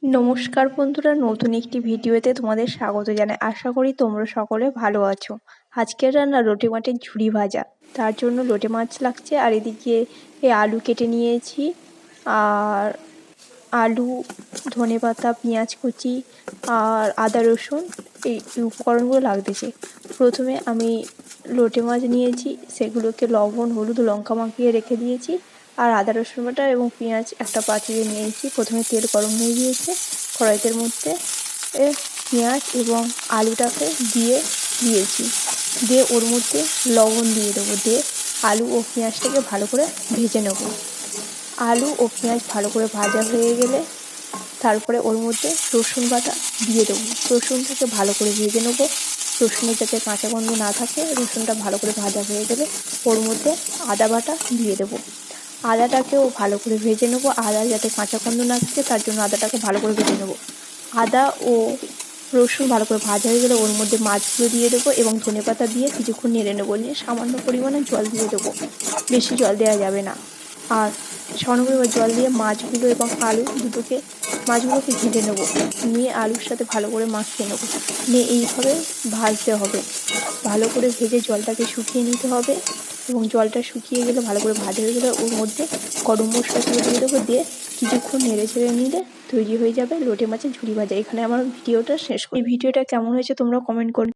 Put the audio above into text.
নমস্কার বন্ধুরা, নতুন একটি ভিডিওতে তোমাদের স্বাগত জানাই। আশা করি তোমরা সকলে ভালো আছো। আজকের রান্না লোটে মাছের ঝুরি ভাজা। তার জন্য লোটে মাছ লাগছে, আর এদিকে আলু কেটে নিয়েছি, আর আলু, ধনেপাতা, পেঁয়াজ কুচি আর আদা রসুন এই উপকরণগুলো লাগতেছে। প্রথমে আমি লোটে মাছ নিয়েছি, সেগুলোকে লবণ, হলুদ, লঙ্কা মাখিয়ে রেখে দিয়েছি। আর আদা রসুন বাটা এবং পেঁয়াজ একটা পাতিলে নিয়েছি। প্রথমে তেল গরম হয়ে গিয়েছে, কড়াইতের মধ্যে পেঁয়াজ এবং আলুটাকে দিয়েছি, দিয়ে ওর মধ্যে লবণ দিয়ে দেবো, দিয়ে আলু ও পেঁয়াজটাকে ভালো করে ভেজে নেব। আলু ও পেঁয়াজ ভালো করে ভাজা হয়ে গেলে তারপরে ওর মধ্যে রসুন বাটা দিয়ে দেবো। রসুনটাকে ভালো করে ভেজে নেবো, রসুনের যাতে কাঁচা গন্ধ না থাকে। রসুনটা ভালো করে ভাজা হয়ে গেলে ওর মধ্যে আদা বাটা দিয়ে দেবো। আদাটাকেও ভালো করে ভেজে নেবো, আদা যাতে কাঁচা গন্ধ না থাকে তার জন্য আদাটাকে ভালো করে ভেজে নেবো। আদা ও রসুন ভালো করে ভাজা হয়ে গেলে ওর মধ্যে মাছগুলো দিয়ে দেবো এবং ধনেপাতা দিয়ে কিছুক্ষণ নেড়ে নেবো। নিয়ে সামান্য পরিমাণে জল দিয়ে দেবো, বেশি জল দেওয়া যাবে না। আর সামান্য পরিমাণ জল দিয়ে মাছগুলো এবং আলু দুটোকে মাছগুলোকে ভেজে নেবো, নিয়ে আলুর সাথে ভালো করে মাখিয়ে নেবো। নিয়ে এইভাবে ভাজতে হবে, ভালো করে ভেজে জলটাকে শুকিয়ে নিতে হবে। এবং জলটা শুকিয়ে গেলে ভালো করে ভাজা হয়ে গেলে ওর মধ্যে গরম মশলাগুলো দিয়ে দেবো, দিয়ে কিছুক্ষণ নেড়ে ছেড়ে নিলে তৈরি হয়ে যাবে লোটে মাছের ঝুরি ভাজা। এখানে আমার ভিডিওটা শেষ করি। এই ভিডিওটা কেমন হয়েছে তোমরা কমেন্ট করবে।